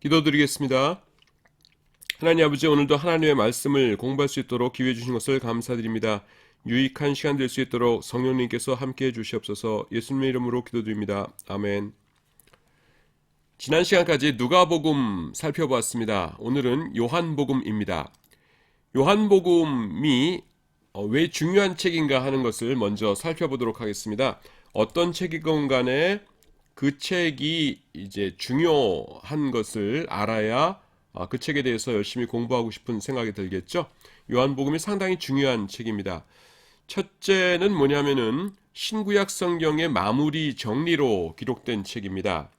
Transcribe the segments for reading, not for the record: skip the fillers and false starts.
기도드리겠습니다. 하나님 아버지, 오늘도 하나님의 말씀을 공부할 수 있도록 기회해 주신 것을 감사드립니다. 유익한 시간 될 수 있도록 성령님께서 함께해 주시옵소서. 예수님의 이름으로 기도드립니다. 아멘. 지난 시간까지 누가복음 살펴보았습니다. 오늘은 요한복음입니다. 요한복음이 왜 중요한 책인가 하는 것을 먼저 살펴보도록 하겠습니다. 어떤 책이건 간에 그 책이 이제 중요한 것을 알아야 그 책에 대해서 열심히 공부하고 싶은 생각이 들겠죠. 요한복음이 상당히 중요한 책입니다. 첫째는 뭐냐면은 신구약 성경의 마무리 정리로 기록된 책입니다.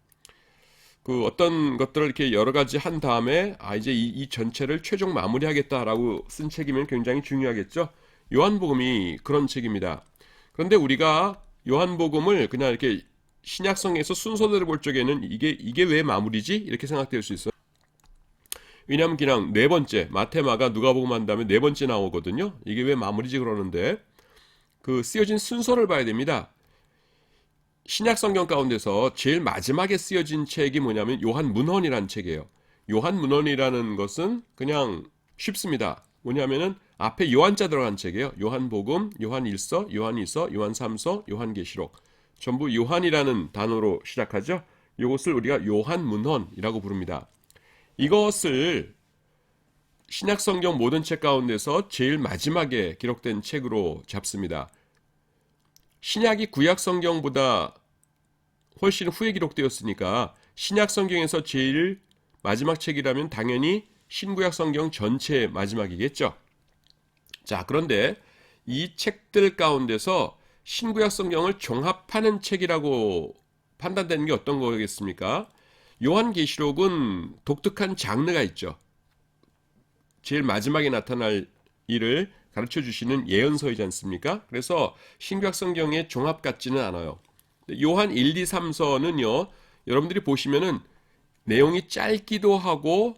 그 어떤 것들을 이렇게 여러 가지 한 다음에 이제 이 전체를 최종 마무리하겠다라고 쓴 책이면 굉장히 중요하겠죠. 요한복음이 그런 책입니다. 그런데 우리가 요한복음을 그냥 이렇게 신약성에서 순서대로 볼 적에는 이게 왜 마무리지? 이렇게 생각될 수 있어요. 왜냐하면 그냥 네 번째, 마테마가 누가복음 한 다음에 네 번째 나오거든요. 이게 왜 마무리지 그러는데 그 쓰여진 순서를 봐야 됩니다. 신약성경 가운데서 제일 마지막에 쓰여진 책이 뭐냐면 요한문헌이라는 책이에요. 요한문헌이라는 것은 그냥 쉽습니다. 뭐냐면은 앞에 요한자 들어간 책이에요. 요한복음, 요한일서, 요한이서, 요한삼서, 요한계시록. 전부 요한이라는 단어로 시작하죠. 이것을 우리가 요한문헌이라고 부릅니다. 이것을 신약성경 모든 책 가운데서 제일 마지막에 기록된 책으로 잡습니다. 신약이 구약성경보다 훨씬 후에 기록되었으니까 신약성경에서 제일 마지막 책이라면 당연히 신구약성경 전체의 마지막이겠죠. 자, 그런데 이 책들 가운데서 신구약성경을 종합하는 책이라고 판단되는 게 어떤 거겠습니까? 요한계시록은 독특한 장르가 있죠. 제일 마지막에 나타날 일을 가르쳐 주시는 예언서이지 않습니까? 그래서 신구약성경의 종합 같지는 않아요. 요한 1, 2, 3서는요. 여러분들이 보시면은 내용이 짧기도 하고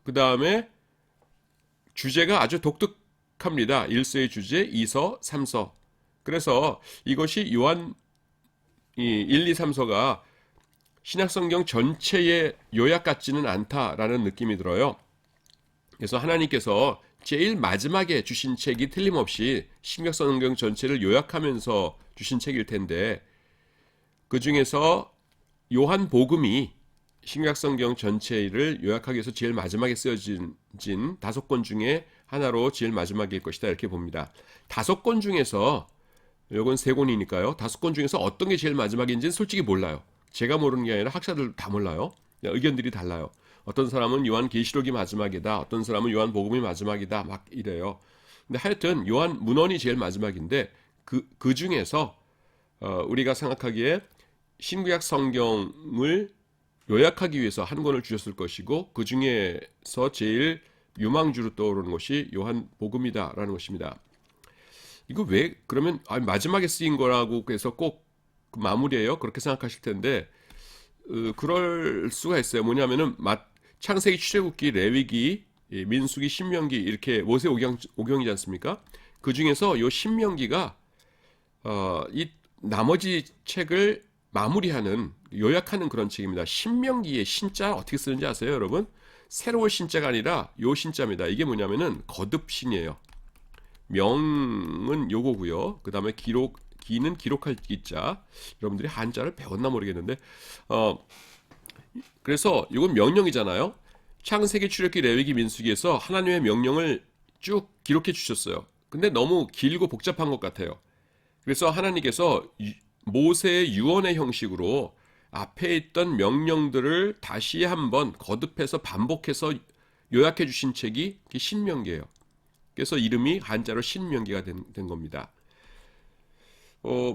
그 다음에 주제가 아주 독특합니다. 1서의 주제, 2서, 3서. 그래서 이것이 요한 1, 2, 3서가 신약성경 전체의 요약 같지는 않다라는 느낌이 들어요. 그래서 하나님께서 제일 마지막에 주신 책이 틀림없이 신약성경 전체를 요약하면서 주신 책일 텐데 그 중에서 요한복음이 신약성경 전체를 요약하기 위해서 제일 마지막에 쓰여진 5권 중에 하나로 제일 마지막일 것이다 이렇게 봅니다. 5권 중에서 이건 3권이니까요. 5권 중에서 어떤 게 제일 마지막인지는 솔직히 몰라요. 제가 모르는 게 아니라 학자들 다 몰라요. 의견들이 달라요. 어떤 사람은 요한계시록이 마지막이다. 어떤 사람은 요한복음이 마지막이다. 막 이래요. 근데 하여튼 요한문헌이 제일 마지막인데 그 중에서 우리가 생각하기에 신구약 성경을 요약하기 위해서 한 권을 주셨을 것이고 그 중에서 제일 유망주로 떠오르는 것이 요한복음이다라는 것입니다. 이거 왜 그러면 마지막에 쓰인 거라고 해서 꼭 마무리예요? 그렇게 생각하실 텐데 그럴 수가 있어요. 뭐냐면은 창세기, 출애굽기, 레위기, 민수기, 신명기 이렇게 모세 오경이지 않습니까? 그 중에서 요 신명기가 이 나머지 책을 마무리하는 요약하는 그런 책입니다. 신명기의 신자 어떻게 쓰는지 아세요, 여러분? 새로운 신자가 아니라 요 신자입니다. 이게 뭐냐면은 거듭신이에요. 명은 요거고요. 그 다음에 기는 기록할 기자. 여러분들이 한자를 배웠나 모르겠는데 그래서 이건 명령이잖아요. 창세기, 출애굽기, 레위기, 민수기에서 하나님의 명령을 쭉 기록해 주셨어요. 근데 너무 길고 복잡한 것 같아요. 그래서 하나님께서 모세의 유언의 형식으로 앞에 있던 명령들을 다시 한번 거듭해서 반복해서 요약해 주신 책이 신명기예요. 그래서 이름이 한자로 신명기가 된 겁니다.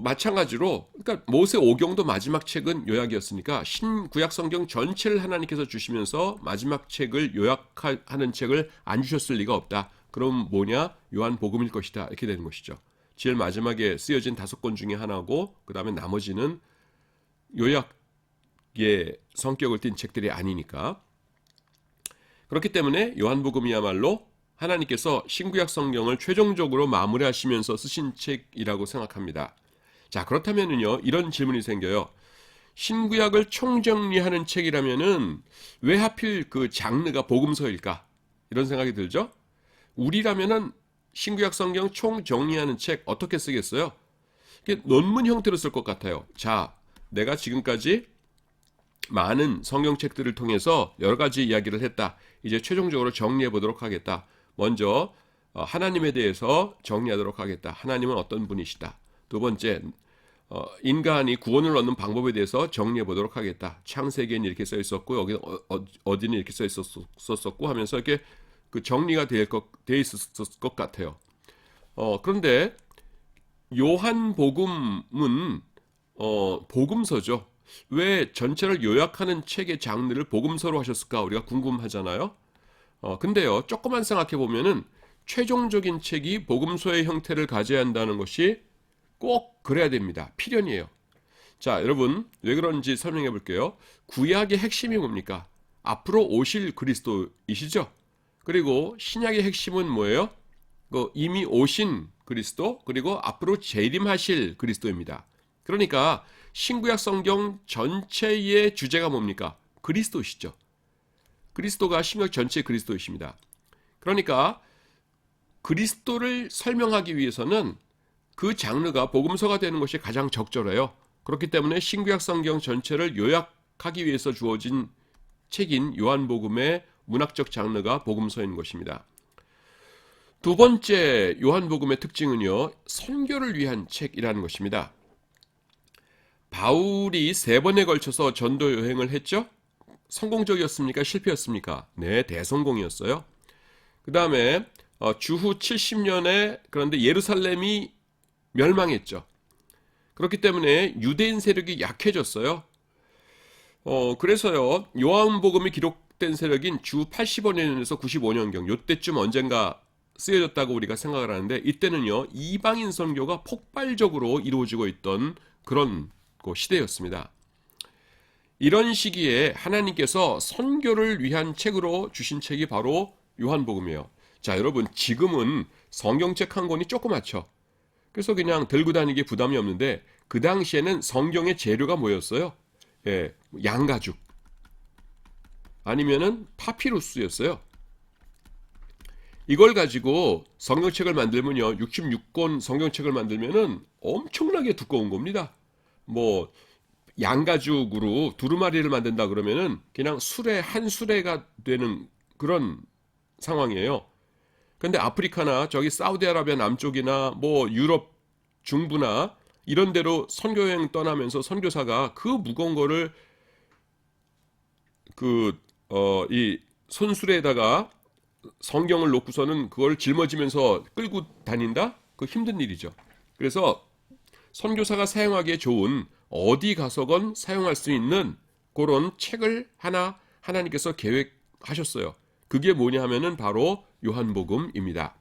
마찬가지로 그러니까 모세 오경도 마지막 책은 요약이었으니까 신구약 성경 전체를 하나님께서 주시면서 마지막 책을 요약하는 책을 안 주셨을 리가 없다. 그럼 뭐냐? 요한복음일 것이다. 이렇게 되는 것이죠. 제일 마지막에 쓰여진 5권 중에 하나고 그 다음에 나머지는 요약의 성격을 띤 책들이 아니니까. 그렇기 때문에 요한복음이야말로 하나님께서 신구약 성경을 최종적으로 마무리하시면서 쓰신 책이라고 생각합니다. 자, 그렇다면은요, 이런 질문이 생겨요. 신구약을 총정리하는 책이라면은 왜 하필 그 장르가 복음서일까? 이런 생각이 들죠? 우리라면은 신구약 성경 총정리하는 책 어떻게 쓰겠어요? 이게 논문 형태로 쓸 것 같아요. 자, 내가 지금까지 많은 성경책들을 통해서 여러 가지 이야기를 했다. 이제 최종적으로 정리해 보도록 하겠다. 먼저 하나님에 대해서 정리하도록 하겠다. 하나님은 어떤 분이시다. 두 번째, 인간이 구원을 얻는 방법에 대해서 정리해 보도록 하겠다. 창세기에는 이렇게 써 있었고 여기 어디는 이렇게 써 있었고 하면서 이렇게 그 정리가 돼 있었을 것 같아요. 그런데 요한복음은 복음서죠. 왜 전체를 요약하는 책의 장르를 복음서로 하셨을까 우리가 궁금하잖아요. 근데요, 조금만 생각해 보면은 최종적인 책이 복음서의 형태를 가져야 한다는 것이 꼭 그래야 됩니다. 필연이에요. 자, 여러분 왜 그런지 설명해 볼게요. 구약의 핵심이 뭡니까? 앞으로 오실 그리스도이시죠. 그리고 신약의 핵심은 뭐예요? 이미 오신 그리스도, 그리고 앞으로 재림하실 그리스도입니다. 그러니까 신구약 성경 전체의 주제가 뭡니까? 그리스도시죠. 그리스도가 신구약 전체의 그리스도이십니다. 그러니까 그리스도를 설명하기 위해서는 그 장르가 복음서가 되는 것이 가장 적절해요. 그렇기 때문에 신구약 성경 전체를 요약하기 위해서 주어진 책인 요한복음의 문학적 장르가 복음서인 것입니다. 두 번째 요한복음의 특징은요, 선교를 위한 책이라는 것입니다. 바울이 3번에 걸쳐서 전도 여행을 했죠? 성공적이었습니까? 실패였습니까? 네, 대성공이었어요. 그 다음에 주후 70년에 그런데 예루살렘이 멸망했죠. 그렇기 때문에 유대인 세력이 약해졌어요. 그래서요, 요한복음이 기록된 세력인 주 85년에서 95년경 요때쯤 언젠가 쓰여졌다고 우리가 생각을 하는데, 이때는요 이방인 선교가 폭발적으로 이루어지고 있던 그런 시대였습니다. 이런 시기에 하나님께서 선교를 위한 책으로 주신 책이 바로 요한복음이에요. 자, 여러분 지금은 성경책 한 권이 조그맣죠. 그래서 그냥 들고 다니기 부담이 없는데 그 당시에는 성경의 재료가 뭐였어요? 예, 양가죽 아니면은 파피루스였어요. 이걸 가지고 성경책을 만들면요, 66권 성경책을 만들면은 엄청나게 두꺼운 겁니다. 뭐 양가죽으로 두루마리를 만든다 그러면은 그냥 수레 한 수레가 되는 그런 상황이에요. 근데 아프리카나 저기 사우디아라비아 남쪽이나 뭐 유럽 중부나 이런 데로 선교여행 떠나면서 선교사가 그 무거운 거를 이 손수레에다가 성경을 놓고서는 그걸 짊어지면서 끌고 다닌다? 그 힘든 일이죠. 그래서 선교사가 사용하기에 좋은 어디 가서건 사용할 수 있는 그런 책을 하나 하나님께서 계획하셨어요. 그게 뭐냐 하면은 바로 요한복음입니다.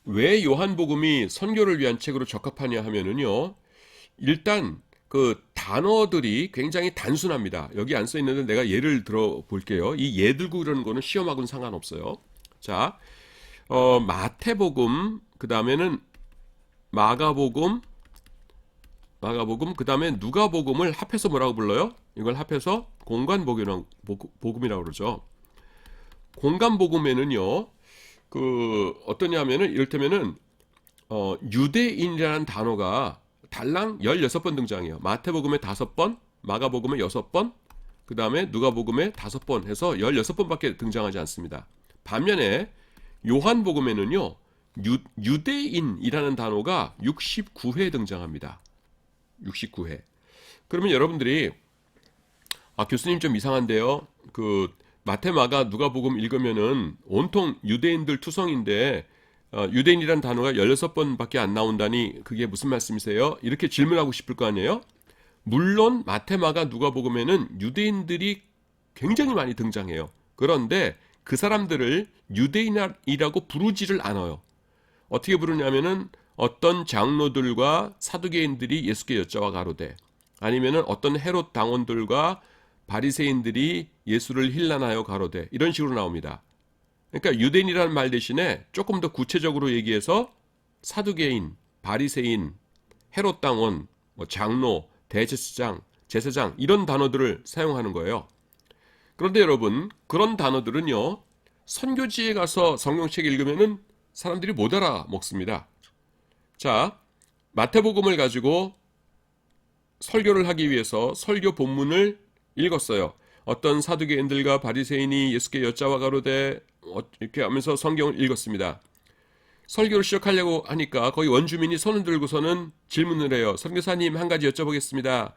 왜 요한복음이 선교를 위한 책으로 적합하냐 하면은요, 일단 그 단어들이 굉장히 단순합니다. 여기 안 써 있는데 내가 예를 들어 볼게요. 이 예 들고 그러는 거는 시험하고는 상관없어요. 자, 마태복음, 그 다음에는 마가복음, 그 다음에 누가복음을 합해서 뭐라고 불러요? 이걸 합해서 공관복음이라고 그러죠. 공관복음에는요, 어떠냐면은, 이를테면은, 유대인이라는 단어가 달랑 16번 등장해요. 마태복음에 5번, 마가복음에 6번, 그 다음에 누가복음에 5번 해서 16번밖에 등장하지 않습니다. 반면에 요한복음에는요, 유대인이라는 단어가 69회 등장합니다. 69회. 그러면 여러분들이 교수님 좀 이상한데요. 마태, 마가, 누가복음 읽으면은 온통 유대인들 투성인데 유대인이라는 단어가 16번밖에 안 나온다니 그게 무슨 말씀이세요? 이렇게 질문하고 싶을 거 아니에요? 물론 마태, 마가, 누가복음에는 유대인들이 굉장히 많이 등장해요. 그런데 그 사람들을 유대인이라고 부르지를 않아요. 어떻게 부르냐면은 어떤 장로들과 사두개인들이 예수께 여쭤와 가로되, 아니면은 어떤 헤롯 당원들과 바리새인들이 예수를 힐난하여 가로되, 이런 식으로 나옵니다. 그러니까 유대인이라는 말 대신에 조금 더 구체적으로 얘기해서 사두개인, 바리새인, 헤롯 당원, 장로, 대제사장, 제사장 이런 단어들을 사용하는 거예요. 그런데 여러분, 그런 단어들은요, 선교지에 가서 성경책 읽으면은 사람들이 못 알아먹습니다. 자, 마태복음을 가지고 설교를 하기 위해서 설교 본문을 읽었어요. 어떤 사두개인들과 바리새인이 예수께 여짜와 가로되, 이렇게 하면서 성경을 읽었습니다. 설교를 시작하려고 하니까 거기 원주민이 손을 들고서는 질문을 해요. 선교사님, 한 가지 여쭤보겠습니다.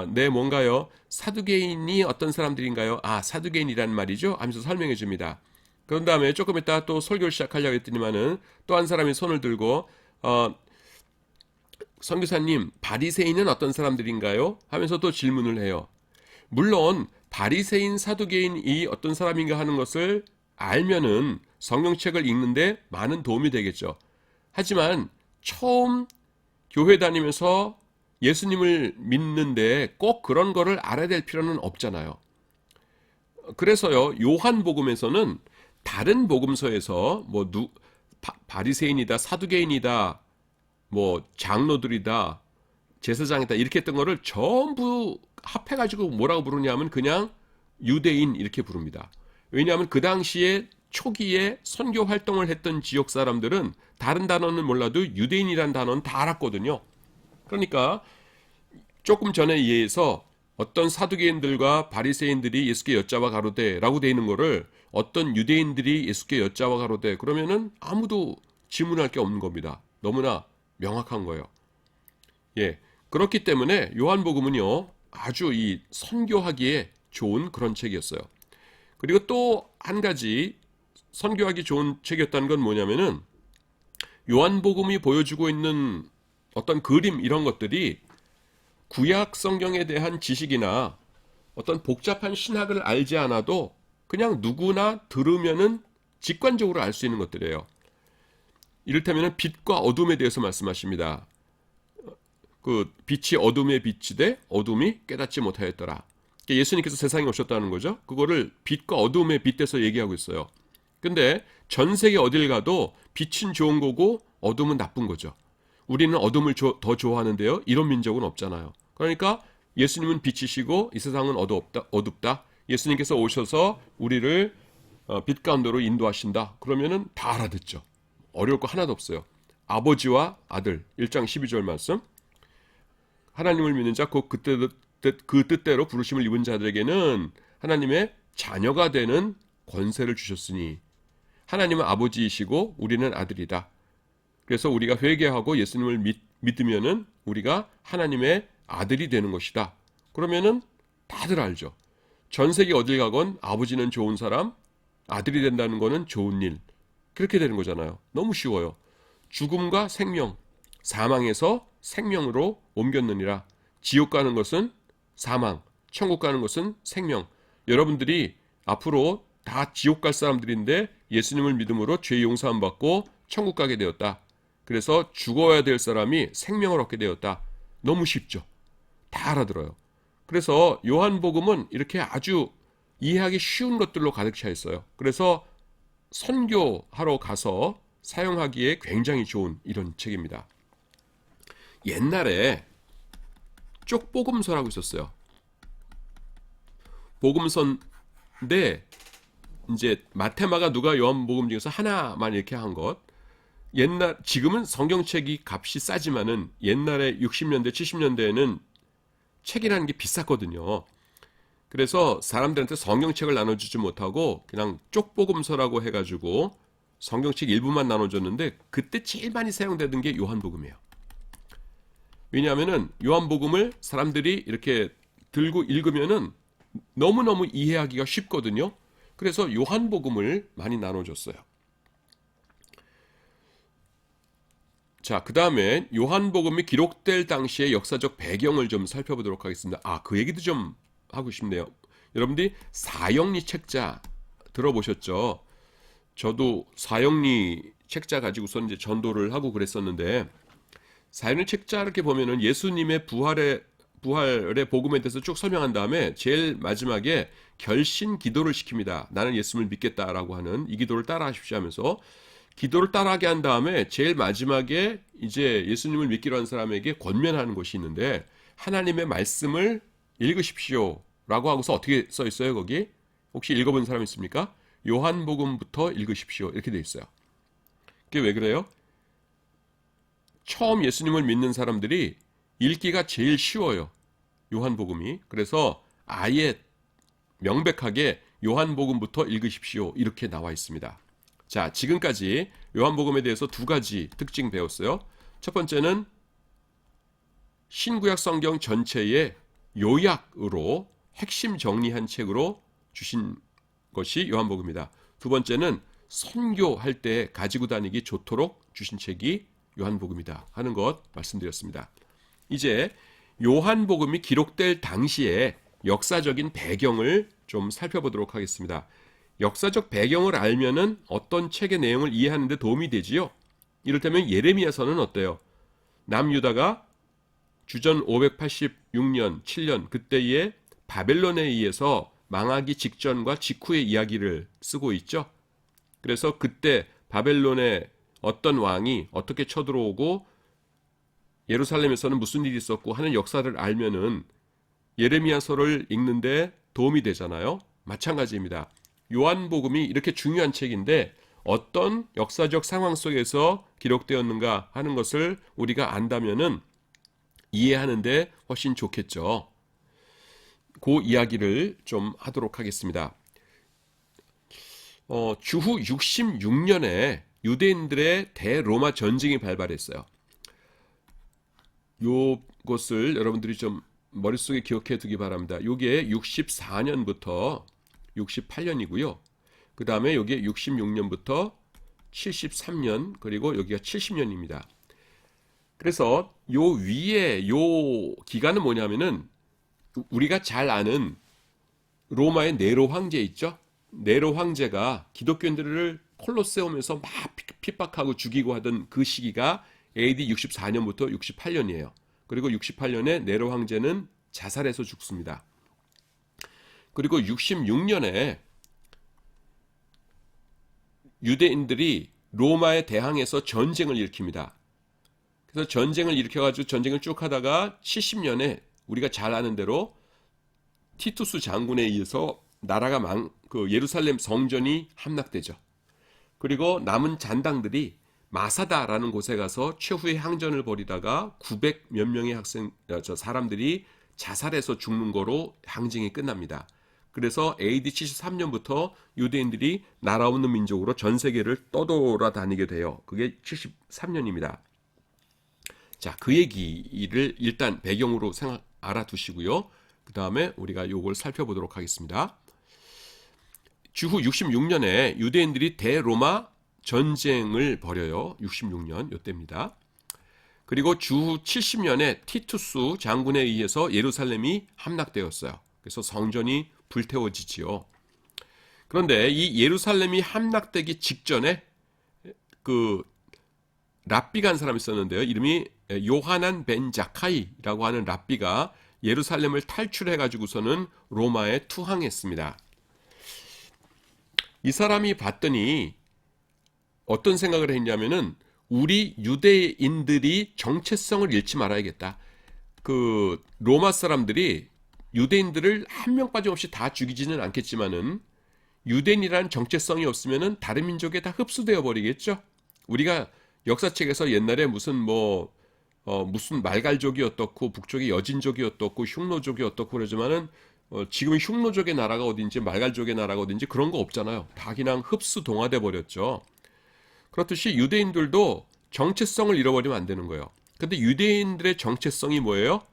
네, 뭔가요? 사두개인이 어떤 사람들인가요? 아, 사두개인이란 말이죠? 하면서 설명해 줍니다. 그런 다음에 조금 있다 또 설교를 시작하려고 했더니만은 또 한 사람이 손을 들고 선교사님, 바리새인은 어떤 사람들인가요? 하면서 또 질문을 해요. 물론 바리새인, 사두개인이 어떤 사람인가 하는 것을 알면은 성경책을 읽는데 많은 도움이 되겠죠. 하지만 처음 교회 다니면서 예수님을 믿는데 꼭 그런 거를 알아야 될 필요는 없잖아요. 그래서요, 요한복음에서는 다른 복음서에서 바리새인이다, 사두개인이다, 장로들이다, 제사장이다 이렇게 했던 거를 전부 합해가지고 뭐라고 부르냐면 그냥 유대인 이렇게 부릅니다. 왜냐하면 그 당시에 초기에 선교 활동을 했던 지역 사람들은 다른 단어는 몰라도 유대인이라는 단어는 다 알았거든요. 그러니까 조금 전에 이해해서 어떤 사두개인들과 바리새인들이 예수께 여짜와 가로되 라고 돼 있는 거를 어떤 유대인들이 예수께 여짜와 가로되 그러면은 아무도 질문할 게 없는 겁니다. 너무나 명확한 거예요. 예. 그렇기 때문에 요한복음은요, 아주 이 선교하기에 좋은 그런 책이었어요. 그리고 또 한 가지 선교하기 좋은 책이었다는 건 뭐냐면은 요한복음이 보여주고 있는 어떤 그림 이런 것들이 구약 성경에 대한 지식이나 어떤 복잡한 신학을 알지 않아도 그냥 누구나 들으면은 직관적으로 알 수 있는 것들이에요. 이를테면 빛과 어둠에 대해서 말씀하십니다. 그 빛이 어둠에 비치되 어둠이 깨닫지 못하였더라. 예수님께서 세상에 오셨다는 거죠. 그거를 빛과 어둠에 빗대서 얘기하고 있어요. 근데 전 세계 어딜 가도 빛은 좋은 거고 어둠은 나쁜 거죠. 우리는 어둠을 더 좋아하는데요. 이런 민족은 없잖아요. 그러니까 예수님은 빛이시고 이 세상은 어둡다. 예수님께서 오셔서 우리를 빛 가운데로 인도하신다. 그러면은 다 알아듣죠. 어려울 거 하나도 없어요. 아버지와 아들 1장 12절 말씀. 하나님을 믿는 자 곧 그 뜻대로 부르심을 입은 자들에게는 하나님의 자녀가 되는 권세를 주셨으니 하나님은 아버지이시고 우리는 아들이다. 그래서 우리가 회개하고 예수님을 믿으면은 우리가 하나님의 아들이 되는 것이다. 그러면은 다들 알죠. 전 세계 어딜 가건 아버지는 좋은 사람, 아들이 된다는 거는 좋은 일. 그렇게 되는 거잖아요. 너무 쉬워요. 죽음과 생명, 사망에서 생명으로 옮겼느니라. 지옥 가는 것은 사망, 천국 가는 것은 생명. 여러분들이 앞으로 다 지옥 갈 사람들인데 예수님을 믿음으로 죄 용서함 받고 천국 가게 되었다. 그래서 죽어야 될 사람이 생명을 얻게 되었다. 너무 쉽죠. 다 알아들어요. 그래서 요한복음은 이렇게 아주 이해하기 쉬운 것들로 가득 차 있어요. 그래서 선교하러 가서 사용하기에 굉장히 좋은 이런 책입니다. 옛날에 쪽복음서라고 있었어요. 복음서인데 이제 마태마가 누가 요한복음 중에서 하나만 이렇게 한 것. 지금은 성경책이 값이 싸지만은 옛날에 60년대 70년대에는 책이라는 게 비쌌거든요. 그래서 사람들한테 성경책을 나눠주지 못하고 그냥 쪽복음서라고 해가지고 성경책 일부만 나눠줬는데 그때 제일 많이 사용되던 게 요한복음이에요. 왜냐하면은 요한복음을 사람들이 이렇게 들고 읽으면은 너무너무 이해하기가 쉽거든요. 그래서 요한복음을 많이 나눠줬어요. 자, 그 다음에 요한복음이 기록될 당시의 역사적 배경을 좀 살펴보도록 하겠습니다. 그 얘기도 좀 하고 싶네요. 여러분들이 사형리 책자 들어보셨죠? 저도 사형리 책자 가지고서 이제 전도를 하고 그랬었는데, 사형리 책자 이렇게 보면은 예수님의 부활의 복음에 대해서 쭉 설명한 다음에 제일 마지막에 결신 기도를 시킵니다. 나는 예수님을 믿겠다라고 하는 이 기도를 따라하십시오 하면서 기도를 따라하게 한 다음에 제일 마지막에 이제 예수님을 믿기로 한 사람에게 권면하는 것이 있는데 하나님의 말씀을 읽으십시오 라고 하고서 어떻게 써 있어요 거기? 혹시 읽어본 사람 있습니까? 요한복음부터 읽으십시오 이렇게 돼 있어요. 그게 왜 그래요? 처음 예수님을 믿는 사람들이 읽기가 제일 쉬워요. 요한복음이. 그래서 아예 명백하게 요한복음부터 읽으십시오 이렇게 나와 있습니다. 자, 지금까지 요한복음에 대해서 두 가지 특징 배웠어요. 첫 번째는 신구약 성경 전체의 요약으로 핵심 정리한 책으로 주신 것이 요한복음이다. 두 번째는 선교할 때 가지고 다니기 좋도록 주신 책이 요한복음이다 하는 것 말씀드렸습니다. 이제 요한복음이 기록될 당시에 역사적인 배경을 좀 살펴보도록 하겠습니다. 역사적 배경을 알면은 어떤 책의 내용을 이해하는 데 도움이 되지요. 이를테면 예레미야서는 어때요? 남유다가 주전 586년, 7년 그때에 바벨론에 의해서 망하기 직전과 직후의 이야기를 쓰고 있죠. 그래서 그때 바벨론의 어떤 왕이 어떻게 쳐들어오고 예루살렘에서는 무슨 일이 있었고 하는 역사를 알면은 예레미야서를 읽는데 도움이 되잖아요. 마찬가지입니다. 요한복음이 이렇게 중요한 책인데 어떤 역사적 상황 속에서 기록되었는가 하는 것을 우리가 안다면은 이해하는데 훨씬 좋겠죠. 그 이야기를 좀 하도록 하겠습니다. 주후 66년에 유대인들의 대로마 전쟁이 발발했어요. 요것을 여러분들이 좀 머릿속에 기억해 두기 바랍니다. 이게 64년부터 68년이고요. 그 다음에 여기에 66년부터 73년 그리고 여기가 70년입니다. 그래서 요 위에 요 기간은 뭐냐면은 우리가 잘 아는 로마의 네로 황제 있죠? 네로 황제가 기독교인들을 콜로세움에서 막 핍박하고 죽이고 하던 그 시기가 AD 64년부터 68년이에요. 그리고 68년에 네로 황제는 자살해서 죽습니다. 그리고 66년에 유대인들이 로마에 대항해서 전쟁을 일으킵니다. 그래서 전쟁을 일으켜가지고 전쟁을 쭉 하다가 70년에 우리가 잘 아는 대로 티투스 장군에 의해서 나라가 예루살렘 성전이 함락되죠. 그리고 남은 잔당들이 마사다라는 곳에 가서 최후의 항전을 벌이다가 900 몇 명의 사람들이 자살해서 죽는 거로 항쟁이 끝납니다. 그래서 AD 73년부터 유대인들이 나라 없는 민족으로 전 세계를 떠돌아다니게 돼요. 그게 73년입니다. 자, 그 얘기를 일단 배경으로 알아두시고요. 그 다음에 우리가 요걸 살펴보도록 하겠습니다. 주후 66년에 유대인들이 대로마 전쟁을 벌여요. 66년 요때입니다. 그리고 주후 70년에 티투스 장군에 의해서 예루살렘이 함락되었어요. 그래서 성전이 불태워지지요. 그런데 이 예루살렘이 함락되기 직전에 그 랍비가 한 사람이 있었는데요. 이름이 요하난 벤 자카이라고 하는 랍비가 예루살렘을 탈출해가지고서는 로마에 투항했습니다. 이 사람이 봤더니 어떤 생각을 했냐면은 우리 유대인들이 정체성을 잃지 말아야겠다. 그 로마 사람들이 유대인들을 한 명 빠짐없이 다 죽이지는 않겠지만은 유대인이라는 정체성이 없으면은 다른 민족에 다 흡수되어 버리겠죠. 우리가 역사책에서 옛날에 무슨 무슨 말갈족이 어떻고 북쪽이 여진족이 어떻고 흉노족이 어떻고 그러지만은 지금 흉노족의 나라가 어딘지 말갈족의 나라가 어딘지 그런 거 없잖아요. 다 그냥 흡수 동화돼 버렸죠. 그렇듯이 유대인들도 정체성을 잃어버리면 안 되는 거예요. 근데 유대인들의 정체성이 뭐예요?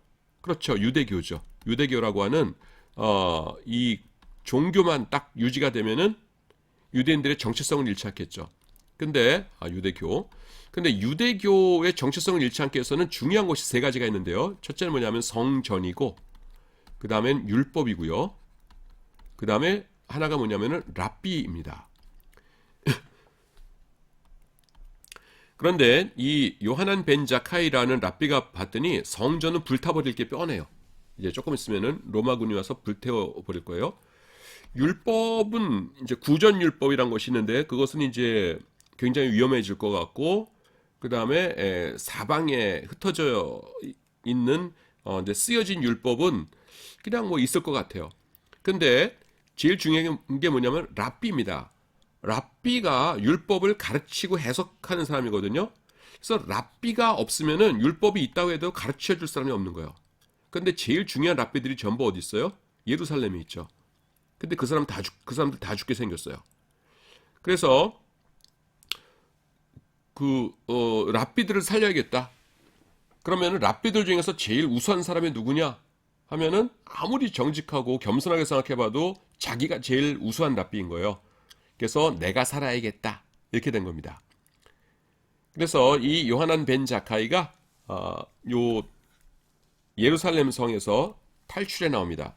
그렇죠. 유대교죠. 유대교라고 하는 이 종교만 딱 유지가 되면은 유대인들의 정체성을 잃지 않겠죠. 근데 유대교. 근데 유대교의 정체성을 잃지 않게 해서는 중요한 것이 세 가지가 있는데요. 첫째는 뭐냐면 성전이고, 그 다음엔 율법이고요. 그 다음에 하나가 뭐냐면은 랍비입니다. 그런데 이 요하난 벤 자카이라는 랍비가 봤더니 성전은 불타버릴 게 뻔해요. 이제 조금 있으면은 로마군이 와서 불태워버릴 거예요. 율법은 이제 구전율법이란 것이 있는데 그것은 이제 굉장히 위험해질 것 같고, 그 다음에 사방에 흩어져 있는 근데 쓰여진 율법은 그냥 뭐 있을 것 같아요. 근데 제일 중요한 게 뭐냐면 랍비입니다. 랍비가 율법을 가르치고 해석하는 사람이거든요. 그래서 랍비가 없으면은 율법이 있다고 해도 가르쳐 줄 사람이 없는 거예요. 근데 제일 중요한 랍비들이 전부 어디 있어요? 예루살렘에 있죠. 근데 그 사람들 다 죽게 생겼어요. 그래서 랍비들을 살려야겠다. 그러면은 랍비들 중에서 제일 우수한 사람이 누구냐? 하면은 아무리 정직하고 겸손하게 생각해봐도 자기가 제일 우수한 랍비인 거예요. 그래서 내가 살아야겠다. 이렇게 된 겁니다. 그래서 이 요하난 벤 자카이가 요 예루살렘 성에서 탈출해 나옵니다.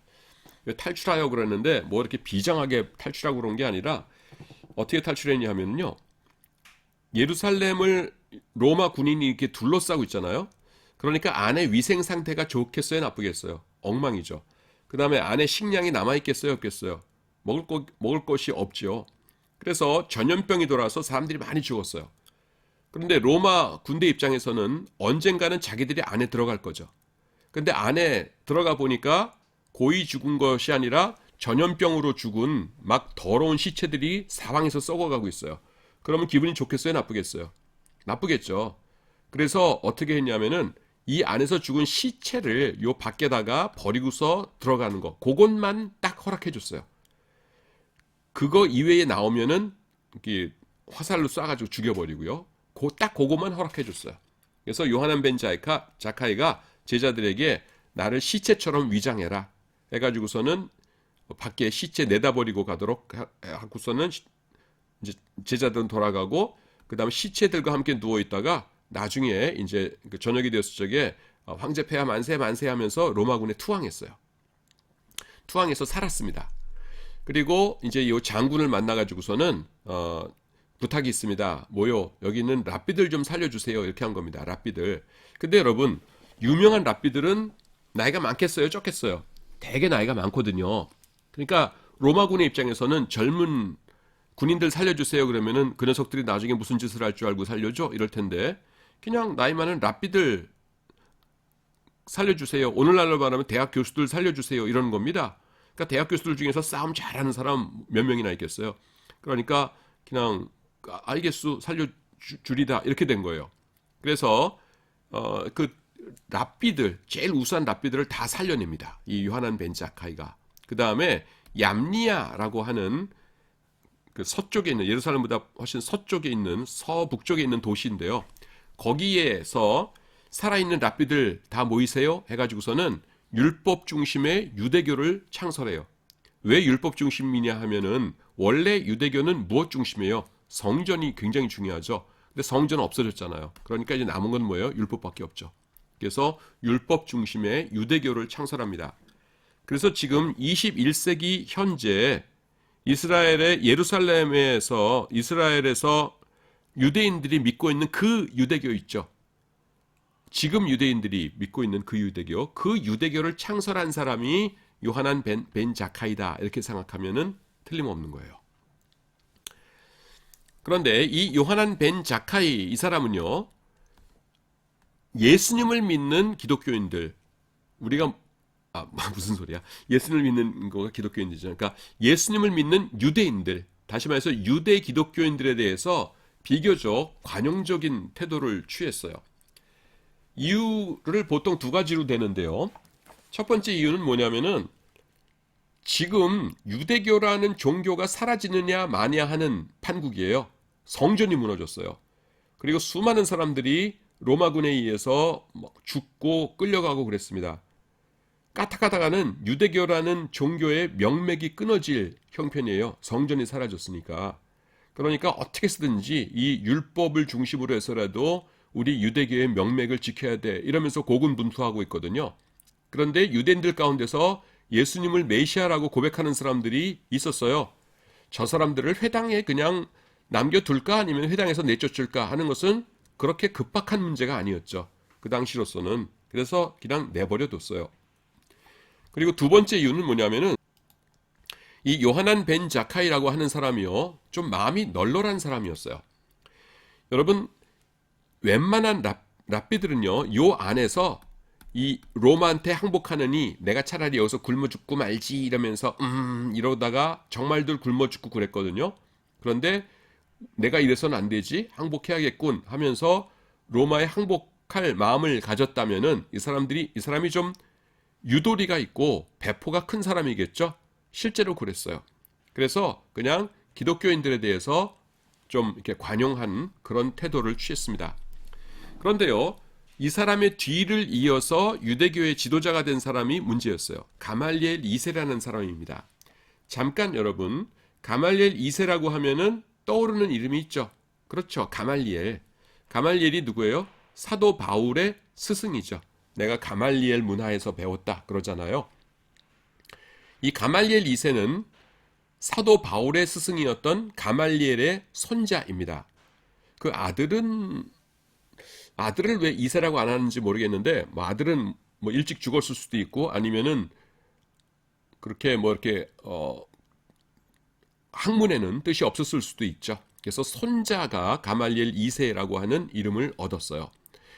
탈출하여 그랬는데 뭐 이렇게 비장하게 탈출하고 그런 게 아니라 어떻게 탈출했냐 하면요. 예루살렘을 로마 군인이 이렇게 둘러싸고 있잖아요. 그러니까 안에 위생 상태가 좋겠어요, 나쁘겠어요? 엉망이죠. 그 다음에 안에 식량이 남아있겠어요, 없겠어요? 먹을 것이 없죠. 그래서 전염병이 돌아서 사람들이 많이 죽었어요. 그런데 로마 군대 입장에서는 언젠가는 자기들이 안에 들어갈 거죠. 근데 안에 들어가 보니까 고이 죽은 것이 아니라 전염병으로 죽은 막 더러운 시체들이 사방에서 썩어가고 있어요. 그러면 기분이 좋겠어요, 나쁘겠어요? 나쁘겠죠. 그래서 어떻게 했냐면은 이 안에서 죽은 시체를 요 밖에다가 버리고서 들어가는 거, 그것만 딱 허락해 줬어요. 그거 이외에 나오면은 이렇게 화살로 쏴가지고 죽여버리고요. 딱 그것만 허락해 줬어요. 그래서 요하난 벤 자카이가 제자들에게 나를 시체처럼 위장해라 해가지고서는 밖에 시체 내다버리고 가도록 하고서는 이제 제자들은 돌아가고 그 다음에 시체들과 함께 누워 있다가 나중에 이제 저녁이 되었을 적에 황제 폐하 만세 만세 하면서 로마군에 투항했어요. 투항해서 살았습니다. 그리고 이제 이 장군을 만나가지고서는 부탁이 있습니다. 뭐요? 여기 있는 랍비들 좀 살려주세요. 이렇게 한 겁니다. 랍비들. 근데 여러분 유명한 랍비들은 나이가 많겠어요? 적겠어요? 되게 나이가 많거든요. 그러니까 로마군의 입장에서는 젊은 군인들 살려주세요 그러면은 그 녀석들이 나중에 무슨 짓을 할 줄 알고 살려줘? 이럴 텐데 그냥 나이 많은 랍비들 살려주세요. 오늘날로 말하면 대학 교수들 살려주세요. 이러는 겁니다. 그러니까 대학 교수들 중에서 싸움 잘하는 사람 몇 명이나 있겠어요. 그러니까 그냥 알겠소 살려주리다 이렇게 된 거예요. 그래서 그 랍비들 제일 우수한 랍비들을 다 살려냅니다. 이 요하난 벤 자카이가. 그 다음에 얌니아라고 하는 그 서쪽에 있는 예루살렘보다 훨씬 서쪽에 있는 서북쪽에 있는 도시인데요. 거기에서 살아있는 랍비들 다 모이세요 해가지고서는 율법 중심의 유대교를 창설해요. 왜 율법 중심이냐 하면은 원래 유대교는 무엇 중심이에요? 성전이 굉장히 중요하죠. 근데 성전은 없어졌잖아요. 그러니까 이제 남은 건 뭐예요? 율법밖에 없죠. 그래서 율법 중심의 유대교를 창설합니다. 그래서 지금 21세기 현재 이스라엘의 예루살렘에서 이스라엘에서 유대인들이 믿고 있는 그 유대교 있죠. 지금 유대인들이 믿고 있는 그 유대교를 창설한 사람이 요하난 벤 자카이다 이렇게 생각하면은 틀림없는 거예요. 그런데 이 요하난 벤 자카이 이 사람은요. 예수님을 믿는 기독교인들 우리가 무슨 소리야? 예수님을 믿는 거가 기독교인들이죠. 그러니까 예수님을 믿는 유대인들, 다시 말해서 유대 기독교인들에 대해서 비교적 관용적인 태도를 취했어요. 이유를 보통 두 가지로 되는데요. 첫 번째 이유는 뭐냐면은 지금 유대교라는 종교가 사라지느냐 마냐 하는 판국이에요. 성전이 무너졌어요. 그리고 수많은 사람들이 로마군에 의해서 죽고 끌려가고 그랬습니다. 까딱하다가는 유대교라는 종교의 명맥이 끊어질 형편이에요. 성전이 사라졌으니까. 그러니까 어떻게 쓰든지 이 율법을 중심으로 해서라도 우리 유대교의 명맥을 지켜야 돼 이러면서 고군분투하고 있거든요. 그런데 유대인들 가운데서 예수님을 메시아라고 고백하는 사람들이 있었어요. 저 사람들을 회당에 그냥 남겨둘까 아니면 회당에서 내쫓을까 하는 것은 그렇게 급박한 문제가 아니었죠. 그 당시로서는. 그래서 그냥 내버려뒀어요. 그리고 두 번째 이유는 뭐냐면은 이 요하난 벤 자카이라고 하는 사람이요. 좀 마음이 널널한 사람이었어요. 여러분 웬만한 랍비들은요. 요 안에서 이 로마한테 항복하느니 내가 차라리 여기서 굶어 죽고 말지 이러면서 이러다가 정말들 굶어 죽고 그랬거든요. 그런데 내가 이래서는 안 되지, 항복해야겠군 하면서 로마에 항복할 마음을 가졌다면은 이 사람이 좀 유도리가 있고 배포가 큰 사람이겠죠. 실제로 그랬어요. 그래서 그냥 기독교인들에 대해서 좀 이렇게 관용한 그런 태도를 취했습니다. 그런데요, 이 사람의 뒤를 이어서 유대교의 지도자가 된 사람이 문제였어요. 가말리엘 2세라는 사람입니다. 잠깐 여러분, 가말리엘 2세라고 하면은 떠오르는 이름이 있죠. 그렇죠. 가말리엘. 가말리엘이 누구예요? 사도 바울의 스승이죠. 내가 가말리엘 문화에서 배웠다 그러잖아요. 이 가말리엘 2세는 사도 바울의 스승이었던 가말리엘의 손자입니다. 그 아들을 왜 2세라고 안 하는지 모르겠는데, 뭐 아들은 뭐 일찍 죽었을 수도 있고 아니면은 그렇게 뭐 이렇게 학문에는 뜻이 없었을 수도 있죠. 그래서 손자가 가말리엘 2세라고 하는 이름을 얻었어요.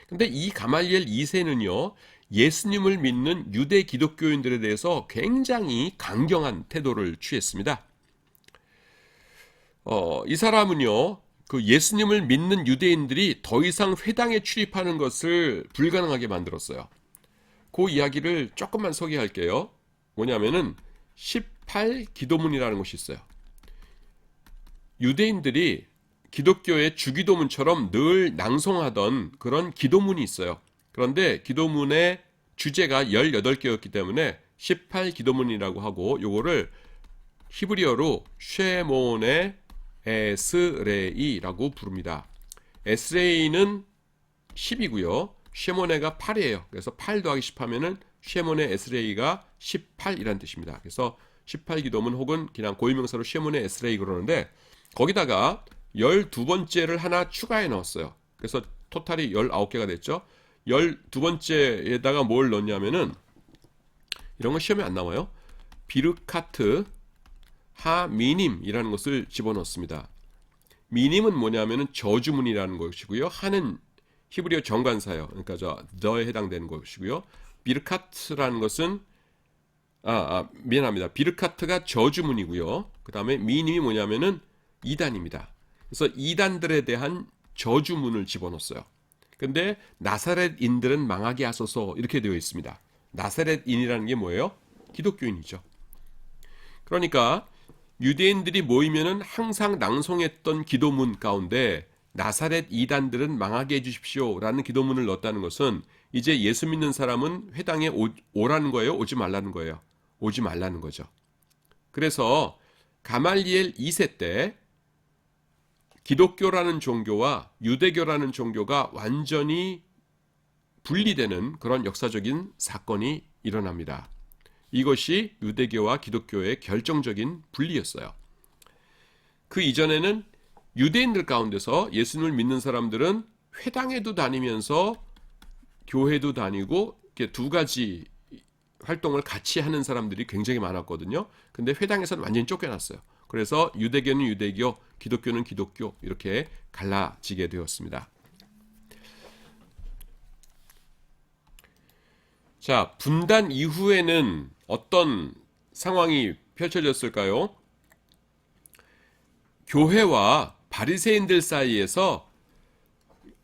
근데 이 가말리엘 2세는요, 예수님을 믿는 유대 기독교인들에 대해서 굉장히 강경한 태도를 취했습니다. 이 사람은요, 그 예수님을 믿는 유대인들이 더 이상 회당에 출입하는 것을 불가능하게 만들었어요. 그 이야기를 조금만 소개할게요. 뭐냐면은 18기도문이라는 것이 있어요. 유대인들이 기독교의 주기도문처럼 늘 낭송하던 그런 기도문이 있어요. 그런데 기도문의 주제가 18개였기 때문에 18기도문이라고 하고, 요거를 히브리어로 쉐모네 에스레이라고 부릅니다. 에스레이는 10이고요. 쉐모네가 8이에요. 그래서 8 더하기 10 하면은 쉐모네 에스레이가 18이라는 뜻입니다. 그래서 18기도문 혹은 그냥 고유명사로 쉐모네 에스레이 그러는데, 거기다가 12번째를 하나 추가해 넣었어요. 그래서 토탈이 19개가 됐죠. 12번째에다가 뭘 넣냐면은, 이런 거 시험에 안 나와요. 비르카트 하미님이라는 것을 집어넣습니다. 미님은 뭐냐면은 저주문이라는 것이고요. 하는 히브리어 정관사예요. 그러니까 더에 해당되는 것이고요. 비르카트라는 것은 미안합니다. 비르카트가 저주문이고요. 그 다음에 미님이 뭐냐면은 이단입니다. 그래서 이단들에 대한 저주문을 집어넣었어요. 근데 나사렛인들은 망하게 하소서 이렇게 되어 있습니다. 나사렛인이라는 게 뭐예요? 기독교인이죠. 그러니까 유대인들이 모이면은 항상 낭송했던 기도문 가운데 나사렛 이단들은 망하게 해주십시오 라는 기도문을 넣었다는 것은, 이제 예수 믿는 사람은 회당에 오라는 거예요? 오지 말라는 거예요? 오지 말라는 거죠. 그래서 가말리엘 2세 때 기독교라는 종교와 유대교라는 종교가 완전히 분리되는 그런 역사적인 사건이 일어납니다. 이것이 유대교와 기독교의 결정적인 분리였어요. 그 이전에는 유대인들 가운데서 예수님을 믿는 사람들은 회당에도 다니면서 교회도 다니고, 이렇게 두 가지 활동을 같이 하는 사람들이 굉장히 많았거든요. 근데 회당에서는 완전히 쫓겨났어요. 그래서 유대교는 유대교, 기독교는 기독교, 이렇게 갈라지게 되었습니다. 자, 분단 이후에는 어떤 상황이 펼쳐졌을까요? 교회와 바리새인들 사이에서,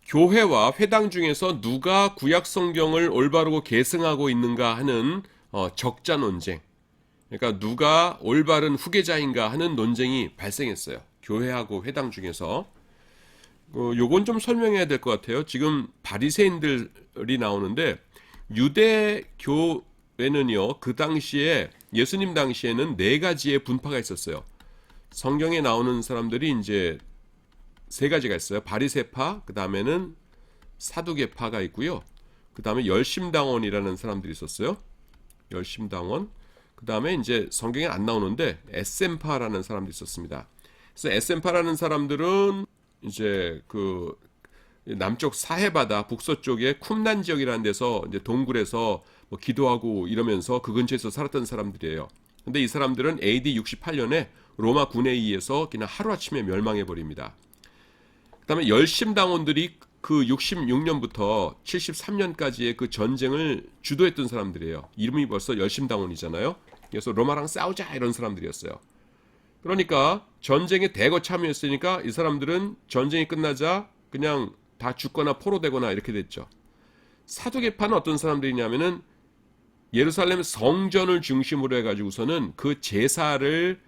교회와 회당 중에서 누가 구약 성경을 올바르고 계승하고 있는가 하는 적자 논쟁, 그러니까 누가 올바른 후계자인가 하는 논쟁이 발생했어요. 교회하고 회당 중에서. 요건 좀 설명해야 될 것 같아요. 지금 바리새인들이 나오는데, 유대교회는요, 그 당시에 예수님 당시에는 4가지의 분파가 있었어요. 성경에 나오는 사람들이 이제 3가지가 있어요. 바리새파, 그 다음에는 사두개파가 있고요. 그 다음에 열심당원이라는 사람들이 있었어요. 열심당원. 그 다음에 이제 성경에 안 나오는데 에셈파라는 사람들이 있었습니다. 그래서 에셈파라는 사람들은 이제 그 남쪽 사해바다 북서쪽의 쿰난 지역이라는 데서 이제 동굴에서 뭐 기도하고 이러면서 그 근처에서 살았던 사람들이에요. 근데 이 사람들은 AD 68년에 로마 군에 의해서 그냥 하루아침에 멸망해 버립니다. 그다음에 열심당원들이 그 66년부터 73년까지의 그 전쟁을 주도했던 사람들이에요. 이름이 벌써 열심당원이잖아요. 그래서 로마랑 싸우자 이런 사람들이었어요. 그러니까 전쟁에 대거 참여했으니까 이 사람들은 전쟁이 끝나자 그냥 다 죽거나 포로되거나 이렇게 됐죠. 사두개파는 어떤 사람들이냐면은 예루살렘 성전을 중심으로 해가지고서는 그 제사를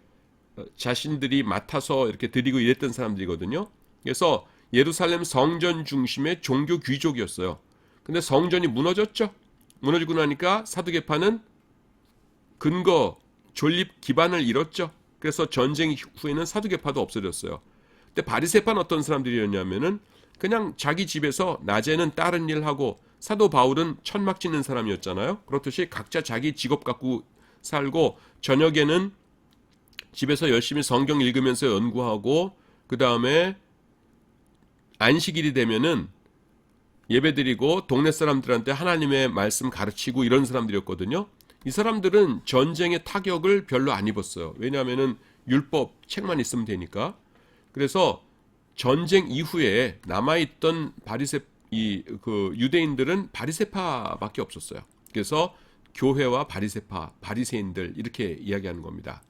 자신들이 맡아서 이렇게 드리고 이랬던 사람들이거든요. 그래서 예루살렘 성전 중심의 종교 귀족이었어요. 근데 성전이 무너졌죠. 무너지고 나니까 사두개파는 근거, 존립 기반을 잃었죠. 그래서 전쟁 후에는 사두개파도 없어졌어요. 근데 바리새파는 어떤 사람들이었냐면은 그냥 자기 집에서 낮에는 다른 일 하고, 사도 바울은 천막 짓는 사람이었잖아요. 그렇듯이 각자 자기 직업 갖고 살고 저녁에는 집에서 열심히 성경 읽으면서 연구하고, 그 다음에 안식일이 되면은 예배드리고 동네 사람들한테 하나님의 말씀 가르치고 이런 사람들이었거든요. 이 사람들은 전쟁의 타격을 별로 안 입었어요. 왜냐하면은 율법 책만 있으면 되니까. 그래서 전쟁 이후에 남아있던 그 유대인들은 바리새파밖에 없었어요. 그래서 교회와 바리새파, 바리새인들 이렇게 이야기하는 겁니다.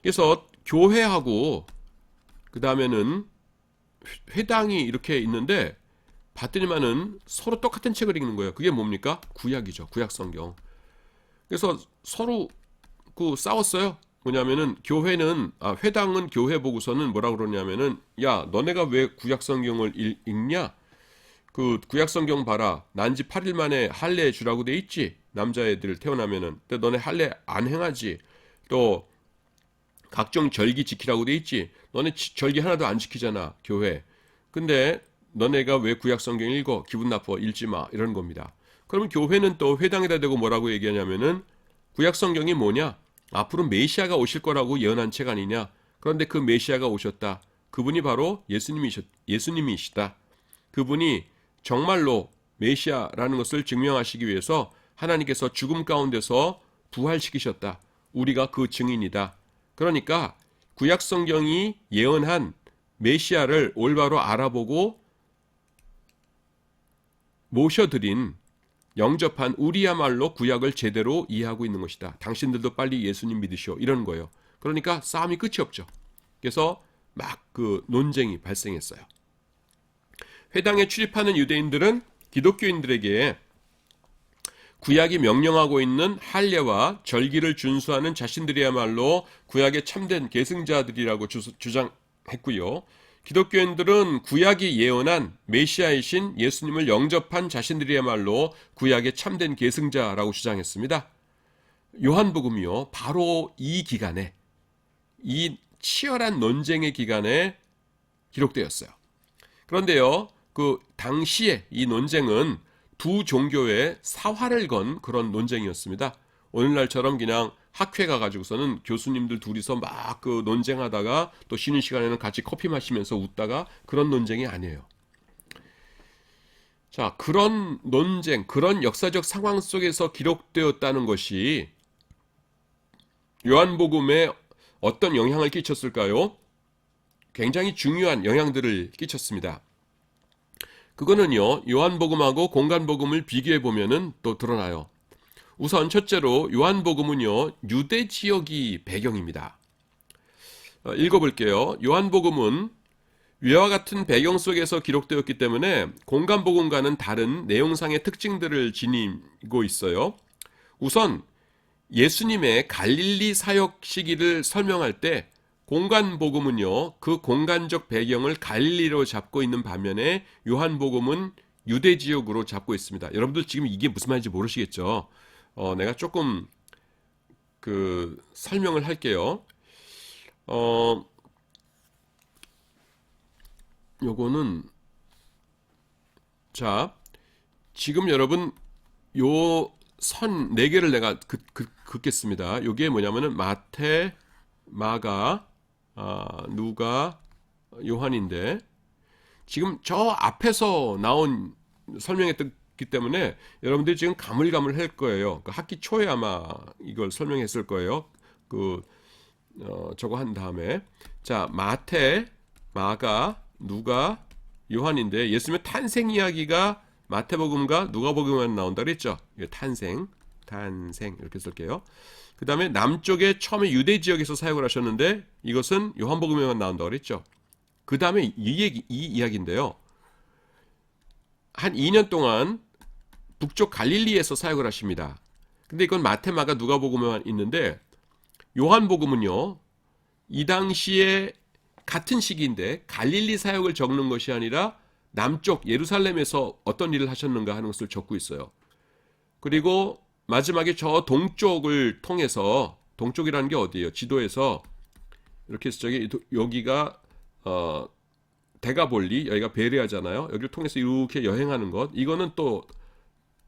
그래서 교회하고 그 다음에는 회당이 이렇게 있는데 봤더니만은 서로 똑같은 책을 읽는 거예요. 그게 뭡니까? 구약이죠. 구약 성경. 그래서 서로 싸웠어요. 뭐냐면은 회당은 교회 보고서는 뭐라고 그러냐면은, 야, 너네가 왜 구약 성경을 읽냐? 그 구약 성경 봐라. 난지 8일 만에 할례 주라고 돼 있지. 남자애들 태어나면은. 근데 너네 할례 안 행하지. 또 각종 절기 지키라고 돼 있지. 너네 절기 하나도 안 지키잖아, 교회. 근데 너네가 왜 구약 성경 읽어? 기분 나빠, 읽지 마. 이런 겁니다. 그러면 교회는 또 회당에다 대고 뭐라고 얘기하냐면은, 구약 성경이 뭐냐? 앞으로 메시아가 오실 거라고 예언한 책 아니냐? 그런데 그 메시아가 오셨다. 그분이 바로 예수님이시다. 그분이 정말로 메시아라는 것을 증명하시기 위해서 하나님께서 죽음 가운데서 부활시키셨다. 우리가 그 증인이다. 그러니까 구약 성경이 예언한 메시아를 올바로 알아보고 모셔드린, 영접한 우리야말로 구약을 제대로 이해하고 있는 것이다. 당신들도 빨리 예수님 믿으시오. 이런 거예요. 그러니까 싸움이 끝이 없죠. 그래서 막 그 논쟁이 발생했어요. 회당에 출입하는 유대인들은 기독교인들에게 구약이 명령하고 있는 할례와 절기를 준수하는 자신들이야말로 구약의 참된 계승자들이라고 주장했고요. 기독교인들은 구약이 예언한 메시아이신 예수님을 영접한 자신들이야말로 구약의 참된 계승자라고 주장했습니다. 요한복음이요, 바로 이 기간에, 이 치열한 논쟁의 기간에 기록되었어요. 그런데요, 그 당시에 이 논쟁은 두 종교의 사활을 건 그런 논쟁이었습니다. 오늘날처럼 그냥 학회 가가지고서는 교수님들 둘이서 막 그 논쟁하다가 또 쉬는 시간에는 같이 커피 마시면서 웃다가 그런 논쟁이 아니에요. 자, 그런 논쟁, 그런 역사적 상황 속에서 기록되었다는 것이 요한복음에 어떤 영향을 끼쳤을까요? 굉장히 중요한 영향들을 끼쳤습니다. 그거는요, 요한복음하고 공간복음을 비교해 보면은 또 드러나요. 우선 첫째로 요한복음은요, 유대 지역이 배경입니다. 읽어볼게요. 요한복음은 위와 같은 배경 속에서 기록되었기 때문에 공간복음과는 다른 내용상의 특징들을 지니고 있어요. 우선 예수님의 갈릴리 사역 시기를 설명할 때 공간복음은요, 그 공간적 배경을 갈릴리로 잡고 있는 반면에 요한복음은 유대 지역으로 잡고 있습니다. 여러분들 지금 이게 무슨 말인지 모르시겠죠? 내가 조금 설명을 할게요. 요거는, 자, 지금 여러분 요 선 4개를 내가 긋겠습니다. 요게 뭐냐면은 마태, 마가, 누가, 요한인데, 지금 저 앞에서 나온 설명했기 때문에 여러분들이 지금 가물가물할 거예요. 그 학기 초에 아마 이걸 설명했을 거예요. 저거 한 다음에, 자, 마태, 마가, 누가, 요한인데 예수님의 탄생 이야기가 마태복음과 누가복음에만 나온다 그랬죠. 탄생 이렇게 쓸게요. 그 다음에 남쪽에 처음에 유대 지역에서 사역을 하셨는데 이것은 요한복음에만 나온다 그랬죠. 그 다음에 이 이야기인데요. 한 2년 동안 북쪽 갈릴리에서 사역을 하십니다. 근데 이건 마태, 마가, 누가복음에만 있는데 요한복음은요. 이 당시에 같은 시기인데 갈릴리 사역을 적는 것이 아니라 남쪽 예루살렘에서 어떤 일을 하셨는가 하는 것을 적고 있어요. 그리고 마지막에 저 동쪽을 통해서, 동쪽이라는 게 어디예요? 지도에서 이렇게 해서 여기가 데가볼리, 여기가 베레아잖아요. 여기를 통해서 이렇게 여행하는 것, 이거는 또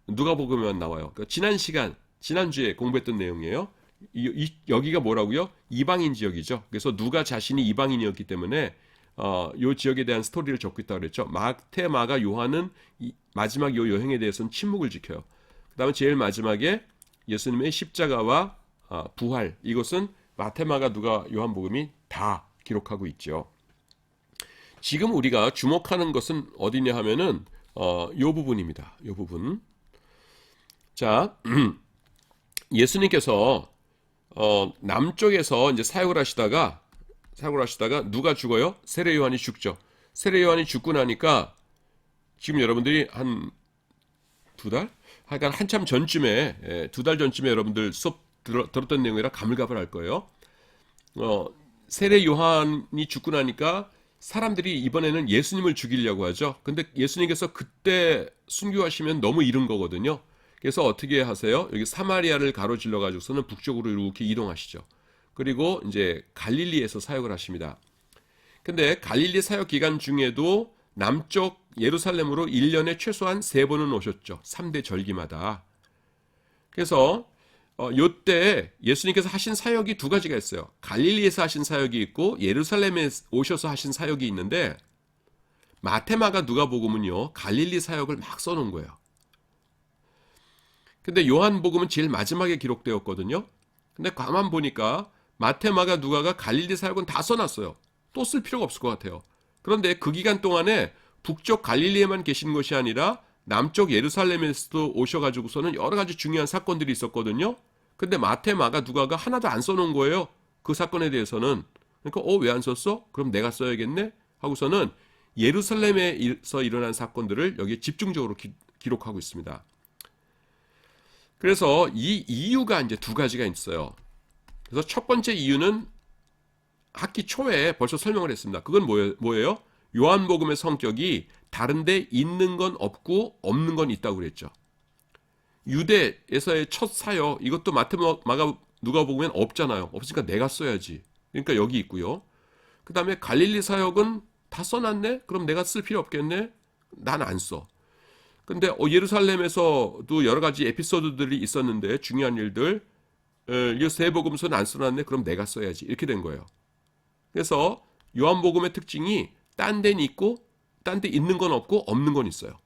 누가복음에만 나와요. 그러니까 지난주에 공부했던 내용이에요. 여기가 뭐라고요? 이방인 지역이죠. 그래서 누가 자신이 이방인이었기 때문에 요 지역에 대한 스토리를 적고 있다고 그랬죠. 마태, 마가, 요한은 마지막 요 여행에 대해서는 침묵을 지켜요. 그 다음에 제일 마지막에 예수님의 십자가와 부활, 이것은 마태, 마가, 누가, 요한복음이 다 기록하고 있죠. 지금 우리가 주목하는 것은 어디냐 하면은 요 부분입니다. 요 부분. 자, 예수님께서 남쪽에서 이제 사역을 하시다가 누가 죽어요? 세례 요한이 죽죠. 세례 요한이 죽고 나니까 지금 여러분들이 한 두 달? 하여간 한참 전쯤에, 2달 전쯤에 여러분들 수업 들었던 내용이라 가물가물할 거예요. 세례 요한이 죽고 나니까 사람들이 이번에는 예수님을 죽이려고 하죠. 근데 예수님께서 그때 순교하시면 너무 이른 거거든요. 그래서 어떻게 하세요? 여기 사마리아를 가로질러 가지고서는 북쪽으로 이렇게 이동하시죠. 그리고 이제 갈릴리에서 사역을 하십니다. 근데 갈릴리 사역 기간 중에도 남쪽 예루살렘으로 1년에 최소한 3번은 오셨죠. 3대 절기마다. 그래서 요때 예수님께서 하신 사역이 두 가지가 있어요. 갈릴리에서 하신 사역이 있고 예루살렘에 오셔서 하신 사역이 있는데 마태, 마가, 누가복음은요. 갈릴리 사역을 막 써놓은 거예요. 근데 요한복음은 제일 마지막에 기록되었거든요. 근데 가만 보니까 마태, 마가, 누가가 갈릴리 사역은 다 써놨어요. 또 쓸 필요가 없을 것 같아요. 그런데 그 기간 동안에 북쪽 갈릴리에만 계신 것이 아니라 남쪽 예루살렘에서도 오셔가지고서는 여러 가지 중요한 사건들이 있었거든요. 근데 마태, 마가, 누가가 하나도 안 써놓은 거예요. 그 사건에 대해서는. 그러니까 왜 안 썼어? 그럼 내가 써야겠네? 하고서는 예루살렘에서 일어난 사건들을 여기에 집중적으로 기록하고 있습니다. 그래서 이 이유가 이제 두 가지가 있어요. 그래서 첫 번째 이유는 학기 초에 벌써 설명을 했습니다. 그건 뭐예요? 요한복음의 성격이 다른데 있는 건 없고 없는 건 있다고 그랬죠. 유대에서의 첫 사역, 이것도 마태, 마가, 누가복음엔 없잖아요. 없으니까 내가 써야지. 그러니까 여기 있고요. 그 다음에 갈릴리 사역은 다 써놨네? 그럼 내가 쓸 필요 없겠네? 난 안 써. 근데 예루살렘에서도 여러 가지 에피소드들이 있었는데 중요한 일들, 이 세 복음서는 안 써놨네? 그럼 내가 써야지. 이렇게 된 거예요. 그래서 요한복음의 특징이 딴 데는 있고 딴 데 있는 건 없고 없는 건 있어요.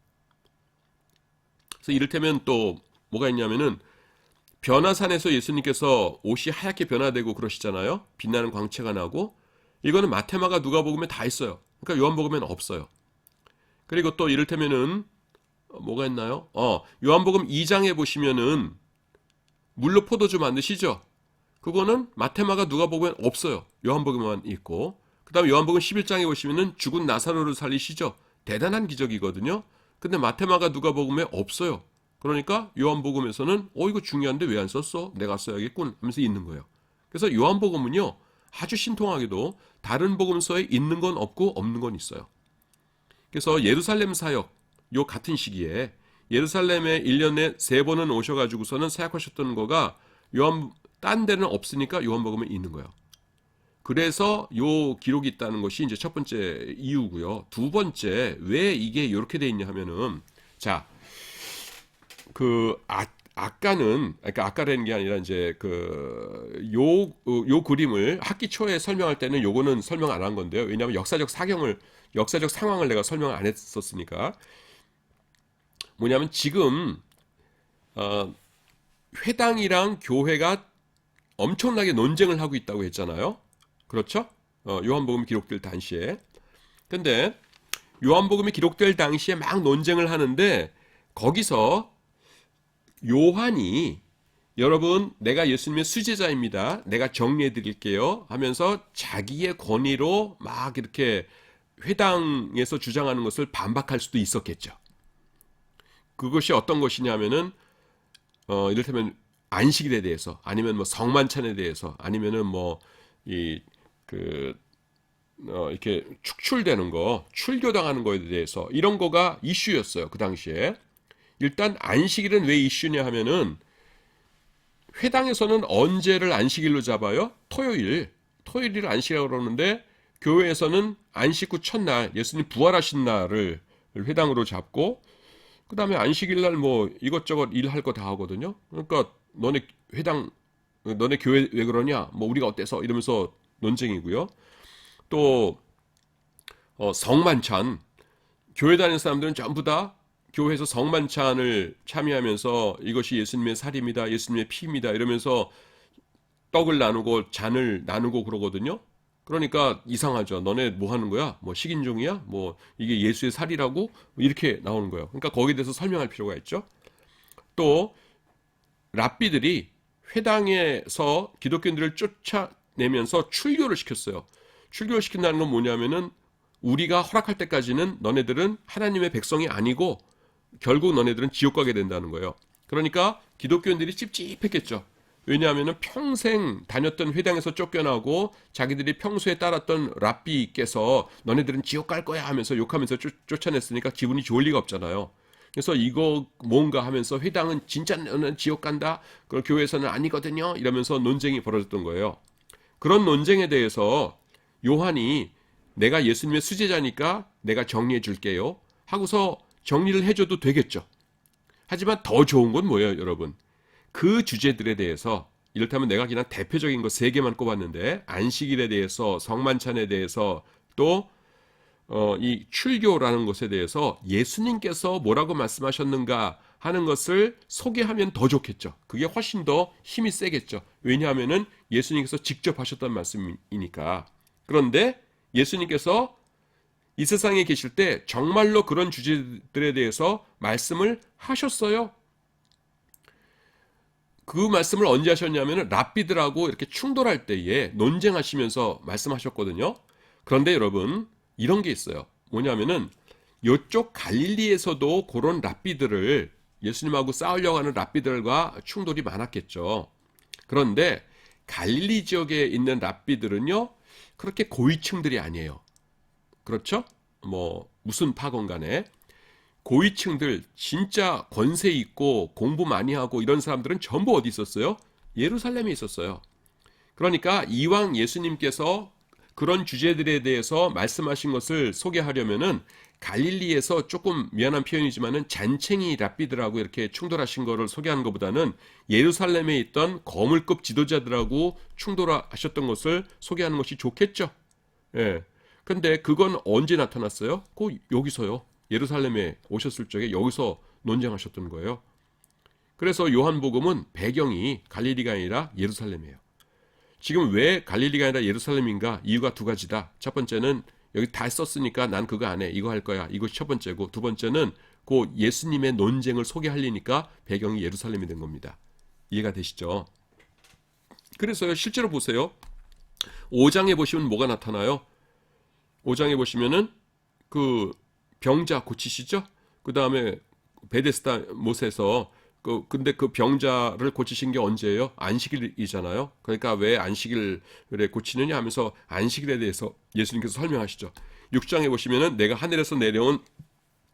그래서 이를테면 또 뭐가 있냐면은 변화산에서 예수님께서 옷이 하얗게 변화되고 그러시잖아요. 빛나는 광채가 나고, 이거는 마태, 마가, 누가복음에 다 있어요. 그러니까 요한복음에는 없어요. 그리고 또 이를테면은 뭐가 있나요? 요한복음 2장에 보시면은 물로 포도주 만드시죠. 그거는 마태, 마가, 누가복음엔 없어요. 요한복음만 있고. 그 다음에 요한복음 11장에 보시면은 죽은 나사로를 살리시죠. 대단한 기적이거든요. 근데 마태, 마가, 누가복음에 없어요. 그러니까 요한복음에서는 이거 중요한데 왜 안 썼어? 내가 써야겠군 하면서 있는 거예요. 그래서 요한복음은요. 아주 신통하게도 다른 복음서에 있는 건 없고 없는 건 있어요. 그래서 예루살렘 사역, 요 같은 시기에 예루살렘에 1년에 3번은 오셔가지고서는 사역하셨던 거가 딴 데는 없으니까 요한복음에 있는 거예요. 그래서 요 기록이 있다는 것이 이제 첫 번째 이유고요. 두 번째, 왜 이게 이렇게 돼 있냐 하면은, 자, 아까라는 게 아니라 이제 요 그림을 학기 초에 설명할 때는 요거는 설명 안 한 건데요. 왜냐하면 역사적 상황을 내가 설명 안 했었으니까. 뭐냐면 지금 회당이랑 교회가 엄청나게 논쟁을 하고 있다고 했잖아요. 그렇죠? 요한복음 기록될 당시에. 근데 요한복음이 기록될 당시에 막 논쟁을 하는데 거기서 요한이 여러분 내가 예수님의 수제자입니다. 내가 정리해 드릴게요 하면서 자기의 권위로 막 이렇게 회당에서 주장하는 것을 반박할 수도 있었겠죠. 그것이 어떤 것이냐면은 이를테면 안식일에 대해서 아니면 뭐 성만찬에 대해서 아니면은 이렇게 축출되는 거, 출교당하는 거에 대해서 이런 거가 이슈였어요. 그 당시에. 일단 안식일은 왜 이슈냐 하면은 회당에서는 언제를 안식일로 잡아요? 토요일을 안식이라고 그러는데 교회에서는 안식 후 첫날 예수님 부활하신 날을 회당으로 잡고 그 다음에 안식일 날 뭐 이것저것 일할 거 다 하거든요. 그러니까 너네 교회 왜 그러냐? 뭐 우리가 어때서? 이러면서 논쟁이고요. 또 성만찬 교회 다니는 사람들은 전부 다 교회에서 성만찬을 참여하면서 이것이 예수님의 살입니다. 예수님의 피입니다. 이러면서 떡을 나누고 잔을 나누고 그러거든요. 그러니까 이상하죠. 너네 뭐 하는 거야? 뭐 식인종이야? 뭐 이게 예수의 살이라고? 이렇게 나오는 거예요. 그러니까 거기에 대해서 설명할 필요가 있죠. 또 랍비들이 회당에서 기독교인들을 쫓아내면서 출교를 시켰어요. 출교를 시킨다는 건 뭐냐면은 우리가 허락할 때까지는 너네들은 하나님의 백성이 아니고 결국 너네들은 지옥 가게 된다는 거예요. 그러니까 기독교인들이 찝찝했겠죠. 왜냐하면 평생 다녔던 회당에서 쫓겨나고 자기들이 평소에 따랐던 랍비께서 너네들은 지옥 갈 거야 하면서 욕하면서 쫓아냈으니까 기분이 좋을 리가 없잖아요. 그래서 이거 뭔가 하면서 회당은 진짜 너는 지옥 간다. 그럼 교회에서는 아니거든요. 이러면서 논쟁이 벌어졌던 거예요. 그런 논쟁에 대해서 요한이 내가 예수님의 수제자니까 내가 정리해 줄게요 하고서 정리를 해줘도 되겠죠. 하지만 더 좋은 건 뭐예요, 여러분? 그 주제들에 대해서 이렇다면 내가 그냥 대표적인 거 3개만 꼽았는데 안식일에 대해서 성만찬에 대해서 또 이 출교라는 것에 대해서 예수님께서 뭐라고 말씀하셨는가 하는 것을 소개하면 더 좋겠죠. 그게 훨씬 더 힘이 세겠죠. 왜냐하면은 예수님께서 직접 하셨던 말씀이니까. 그런데 예수님께서 이 세상에 계실 때 정말로 그런 주제들에 대해서 말씀을 하셨어요. 그 말씀을 언제 하셨냐면 랍비들하고 이렇게 충돌할 때에 논쟁하시면서 말씀하셨거든요. 그런데 여러분 이런 게 있어요. 뭐냐면은 이쪽 갈릴리에서도 그런 랍비들을 예수님하고 싸우려고 하는 랍비들과 충돌이 많았겠죠. 그런데 갈릴리 지역에 있는 랍비들은요 그렇게 고위층들이 아니에요. 그렇죠? 뭐 무슨 파건 간에 고위층들 진짜 권세 있고 공부 많이 하고 이런 사람들은 전부 어디 있었어요? 예루살렘에 있었어요. 그러니까 이왕 예수님께서 그런 주제들에 대해서 말씀하신 것을 소개하려면은 갈릴리에서 조금 미안한 표현이지만은 잔챙이 랍비들하고 이렇게 충돌하신 거를 소개하는 것보다는 예루살렘에 있던 거물급 지도자들하고 충돌하셨던 것을 소개하는 것이 좋겠죠. 예. 근데 그건 언제 나타났어요? 여기서요. 예루살렘에 오셨을 적에 여기서 논쟁하셨던 거예요. 그래서 요한복음은 배경이 갈릴리가 아니라 예루살렘이에요. 지금 왜 갈릴리가 아니라 예루살렘인가? 이유가 2가지다. 첫 번째는 여기 다 썼으니까 난 그거 안 해. 이거 할 거야. 이것이 첫 번째고, 두 번째는 그 예수님의 논쟁을 소개하려니까 배경이 예루살렘이 된 겁니다. 이해가 되시죠? 그래서요, 실제로 보세요. 5장에 보시면 뭐가 나타나요? 5장에 보시면은 그 병자 고치시죠? 그 다음에 베데스다 못에서 근데 그 병자를 고치신 게 언제예요? 안식일이잖아요. 그러니까 왜 안식일에 고치느냐 하면서 안식일에 대해서 예수님께서 설명하시죠. 6장에 보시면은 내가 하늘에서 내려온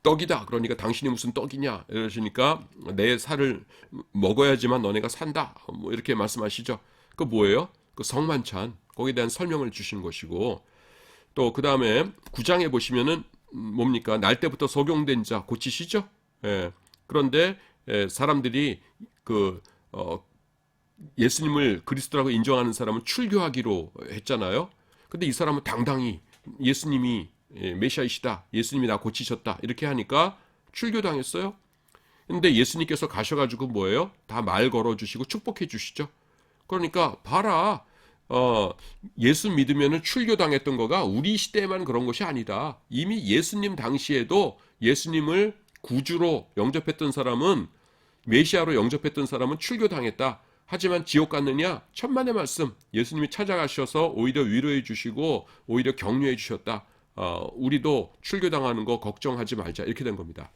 떡이다. 그러니까 당신이 무슨 떡이냐 이러시니까 내 살을 먹어야지만 너네가 산다. 뭐 이렇게 말씀하시죠. 그 뭐예요? 그 성만찬 거기에 대한 설명을 주신 것이고 또 그 다음에 9장에 보시면은 뭡니까? 날 때부터 소경된 자 고치시죠? 예. 그런데 사람들이 예수님을 그리스도라고 인정하는 사람은 출교하기로 했잖아요. 근데 이 사람은 당당히 예수님이 메시아이시다. 예수님이 나 고치셨다. 이렇게 하니까 출교당했어요. 근데 예수님께서 가셔가지고 뭐예요? 다 말 걸어주시고 축복해 주시죠. 그러니까 봐라. 어, 예수 믿으면은 출교당했던 거가 우리 시대에만 그런 것이 아니다. 이미 예수님 당시에도 예수님을 구주로 영접했던 사람은, 메시아로 영접했던 사람은 출교당했다. 하지만 지옥 갔느냐? 천만의 말씀. 예수님이 찾아가셔서 오히려 위로해 주시고 오히려 격려해 주셨다. 우리도 출교당하는 거 걱정하지 말자. 이렇게 된 겁니다.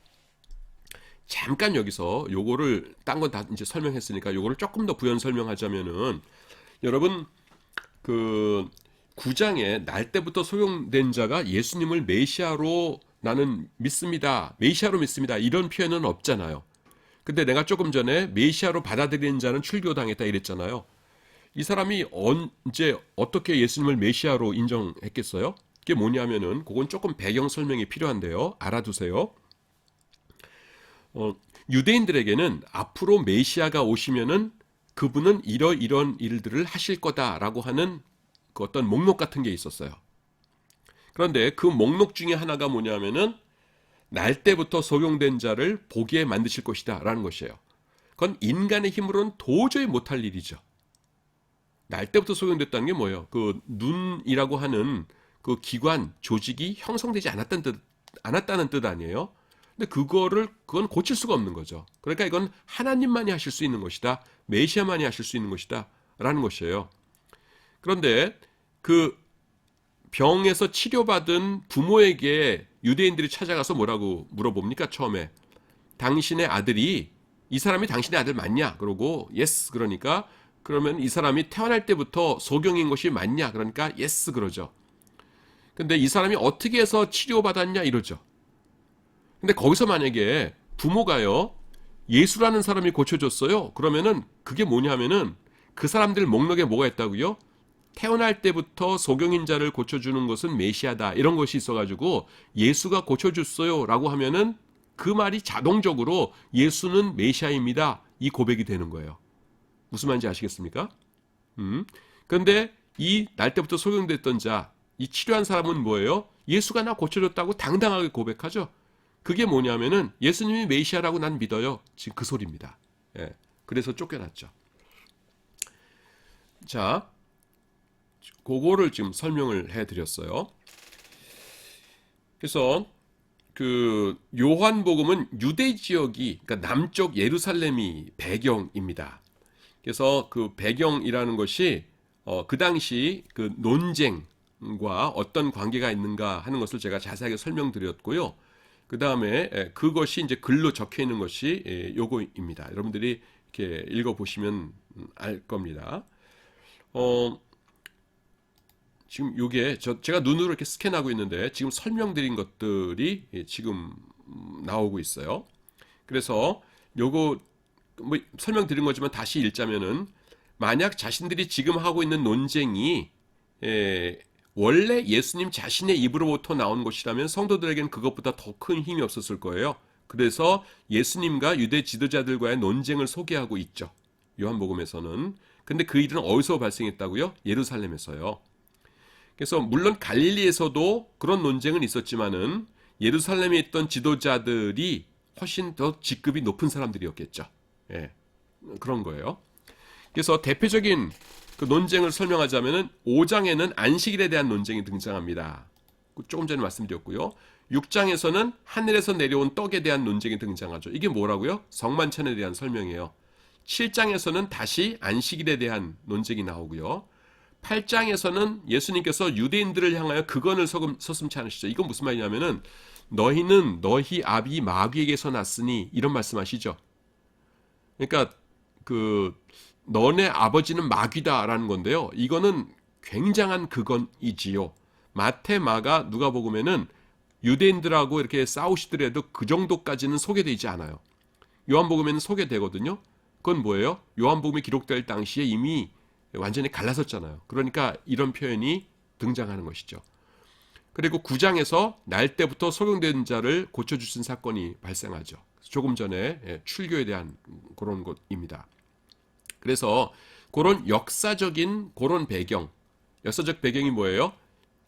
잠깐 여기서 요거를 딴 건 다 이제 설명했으니까 요거를 조금 더 부연 설명하자면은, 여러분 그 9장에 날 때부터 소용된 자가 예수님을 메시아로 나는 믿습니다. 메시아로 믿습니다. 이런 표현은 없잖아요. 근데 내가 조금 전에 메시아로 받아들이는 자는 출교당했다 이랬잖아요. 이 사람이 언제 어떻게 예수님을 메시아로 인정했겠어요? 그게 뭐냐면은 그건 조금 배경 설명이 필요한데요. 알아두세요. 유대인들에게는 앞으로 메시아가 오시면은 그분은 이런 일들을 하실 거다라고 하는 그 어떤 목록 같은 게 있었어요. 그런데 그 목록 중에 하나가 뭐냐면은 날 때부터 소용된 자를 보게 만드실 것이다 라는 것이에요. 그건 인간의 힘으로는 도저히 못할 일이죠. 날 때부터 소용됐다는 게 뭐예요? 그 눈이라고 하는 그 기관, 조직이 형성되지 않았다는 뜻 아니에요? 근데 그건 고칠 수가 없는 거죠. 그러니까 이건 하나님만이 하실 수 있는 것이다. 메시아만이 하실 수 있는 것이다. 라는 것이에요. 그런데 그 병에서 치료받은 부모에게 유대인들이 찾아가서 뭐라고 물어봅니까? 처음에 당신의 아들이, 이 사람이 당신의 아들 맞냐? 그러고 예스 그러니까, 그러면 이 사람이 태어날 때부터 소경인 것이 맞냐? 그러니까 예스 그러죠. 근데 이 사람이 어떻게 해서 치료받았냐? 이러죠. 근데 거기서 만약에 부모가요, 예수라는 사람이 고쳐줬어요. 그러면은 그게 뭐냐면은 그 사람들 목록에 뭐가 있다고요? 태어날 때부터 소경인 자를 고쳐주는 것은 메시아다. 이런 것이 있어가지고 예수가 고쳐줬어요. 라고 하면은 그 말이 자동적으로 예수는 메시아입니다. 이 고백이 되는 거예요. 무슨 말인지 아시겠습니까? 그런데 이 날 때부터 소경됐던 자, 이 치료한 사람은 뭐예요? 예수가 나 고쳐줬다고 당당하게 고백하죠. 그게 뭐냐면은 예수님이 메시아라고 난 믿어요. 지금 그 소리입니다. 예, 그래서 쫓겨났죠. 자, 그거를 지금 설명을 해드렸어요. 그래서 그 요한복음은 유대 지역이, 그러니까 남쪽 예루살렘이 배경입니다. 그래서 그 배경이라는 것이 그 당시 그 논쟁과 어떤 관계가 있는가 하는 것을 제가 자세하게 설명드렸고요. 그 다음에 그것이 이제 글로 적혀 있는 것이 요거입니다. 여러분들이 이렇게 읽어보시면 알 겁니다. 지금 요게 제가 눈으로 이렇게 스캔하고 있는데 지금 설명드린 것들이 지금 나오고 있어요. 그래서 요거 뭐 설명드린 거지만 다시 읽자면은, 만약 자신들이 지금 하고 있는 논쟁이 원래 예수님 자신의 입으로부터 나온 것이라면 성도들에게는 그것보다 더 큰 힘이 없었을 거예요. 그래서 예수님과 유대 지도자들과의 논쟁을 소개하고 있죠. 요한복음에서는. 근데 그 일은 어디서 발생했다고요? 예루살렘에서요. 그래서 물론 갈릴리에서도 그런 논쟁은 있었지만은 예루살렘에 있던 지도자들이 훨씬 더 직급이 높은 사람들이었겠죠. 예, 그런 거예요. 그래서 대표적인 그 논쟁을 설명하자면은 5장에는 안식일에 대한 논쟁이 등장합니다. 조금 전에 말씀드렸고요. 6장에서는 하늘에서 내려온 떡에 대한 논쟁이 등장하죠. 이게 뭐라고요? 성만찬에 대한 설명이에요. 7장에서는 다시 안식일에 대한 논쟁이 나오고요. 8장에서는 예수님께서 유대인들을 향하여 그건을 서슴지 않으시죠. 이건 무슨 말이냐면은 너희는 너희 아비 마귀에게서 났으니, 이런 말씀하시죠. 그러니까 그 너네 아버지는 마귀다라는 건데요. 이거는 굉장한 그건이지요. 마태, 마가, 누가복음에는 유대인들하고 이렇게 싸우시더라도 그 정도까지는 소개되지 않아요. 요한복음에는 소개되거든요. 그건 뭐예요? 요한복음이 기록될 당시에 이미 완전히 갈라섰잖아요. 그러니까 이런 표현이 등장하는 것이죠. 그리고 9장에서 날 때부터 소경된 자를 고쳐주신 사건이 발생하죠. 조금 전에 출교에 대한 그런 것입니다. 그래서 그런 역사적인 그런 배경, 역사적 배경이 뭐예요?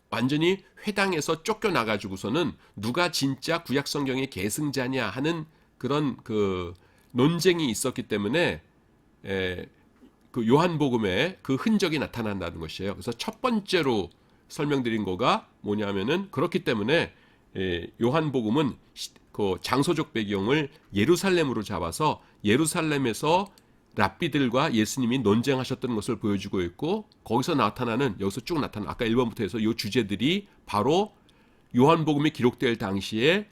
완전히 회당에서 쫓겨나가지고서는 누가 진짜 구약성경의 계승자냐 하는 그런 그 논쟁이 있었기 때문에 그 요한복음에 그 흔적이 나타난다는 것이에요. 그래서 첫 번째로 설명드린 거가 뭐냐면은 그렇기 때문에 요한복음은 그 장소적 배경을 예루살렘으로 잡아서 예루살렘에서 랍비들과 예수님이 논쟁하셨던 것을 보여주고 있고, 거기서 나타나는, 여기서 쭉 나타나는 아까 1번부터 해서 이 주제들이 바로 요한복음이 기록될 당시에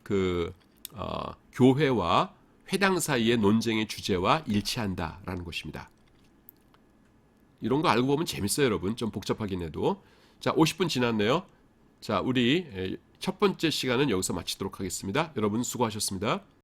그 교회와 회당 사이의 논쟁의 주제와 일치한다라는 것입니다. 이런 거 알고 보면 재밌어요, 여러분. 좀 복잡하긴 해도. 자, 50분 지났네요. 자, 우리 첫 번째 시간은 여기서 마치도록 하겠습니다. 여러분 수고하셨습니다.